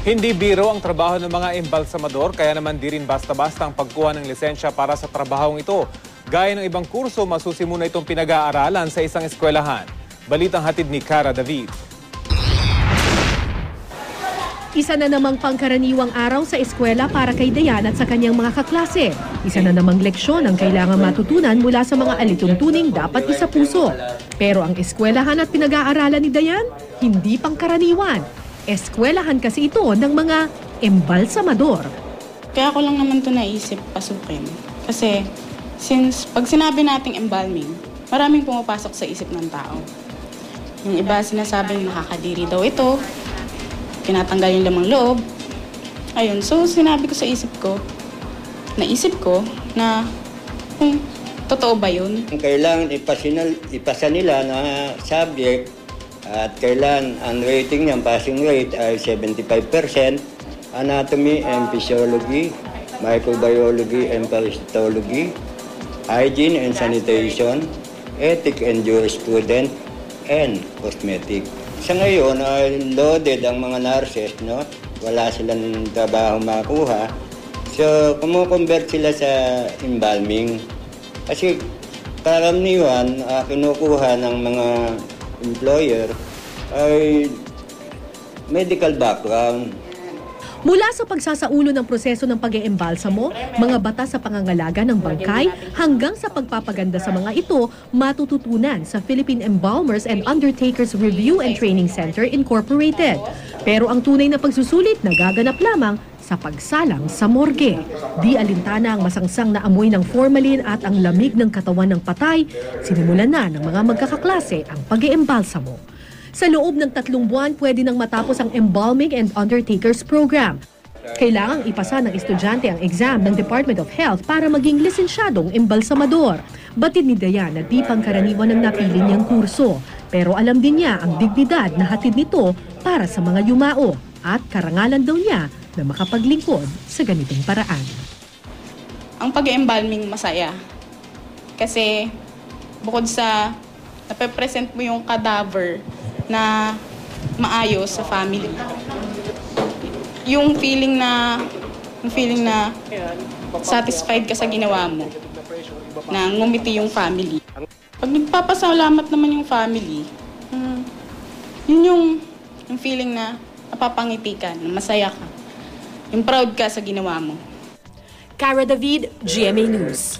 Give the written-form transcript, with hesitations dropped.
Hindi biro ang trabaho ng mga embalsamador, kaya naman di rin basta-basta ang pagkuha ng lisensya para sa trabahong ito. Gaya ng ibang kurso, masusimula itong pinag-aaralan sa isang eskwelahan. Balitang hatid ni Cara David. Isa na namang pangkaraniwang araw sa eskwela para kay Dayan at sa kanyang mga kaklase. Isa na namang leksyon ang kailangan matutunan mula sa mga alituntuning dapat isapuso. Pero ang eskwelahan at pinag-aaralan ni Dayan, hindi pangkaraniwan. Eskwelahan kasi ito ng mga embalsamador. Kaya ko lang naman ito naisip pasukin. Kasi since pag sinabi nating embalming, maraming pumapasok sa isip ng tao. Yung iba sinasabing nakakadiri daw ito, tinatanggal yung lamang loob. Ayun, so sinabi ko sa naisip ko na kung totoo ba yun? Kailangan ipasa nila na subject at kailan ang rating niya, passing rate ay 75%, anatomy and physiology, microbiology and parasitology, hygiene and sanitation, ethic and jurisprudence, and cosmetic. Sa ngayon ay loaded ang mga nurses, no? Wala silang trabaho makuha. So, kumukonvert sila sa embalming. Kasi karaniwan, kinukuha ng mga employer ay medical background. Mula sa pagsasaulo ng proseso ng pag-eembalsamo, mga batas sa pangangalaga ng bangkay, hanggang sa pagpapaganda sa mga ito, matututunan sa Philippine Embalmers and Undertakers Review and Training Center Incorporated. Pero ang tunay na pagsusulit nagaganap lamang sa pagsalang sa morgue. Di alintana ang masangsang na amoy ng formalin at ang lamig ng katawan ng patay, sinimulan na ng mga magkakaklase ang pag-eembalsamo. Sa loob ng 3 buwan, pwede nang matapos ang Embalming and Undertakers Program. Kailangang ipasa ng estudyante ang exam ng Department of Health para maging lisensyadong embalsamador. Batid ni Dayan na di pangkaraniwan ang napili niyang kurso. Pero alam din niya ang dignidad na hatid nito para sa mga yumao. At karangalan daw niya na makapaglingkod sa ganitong paraan. Ang pag-embalming masaya. Kasi bukod sa nape-present mo yung cadaver na maayos sa family. Yung feeling na satisfied ka sa ginawa mo, na ngumiti yung family. Pag nagpapasalamat naman yung family, yun yung feeling na napapangiti ka, na masaya ka. Yung proud ka sa ginawa mo. Cara David, GMA News.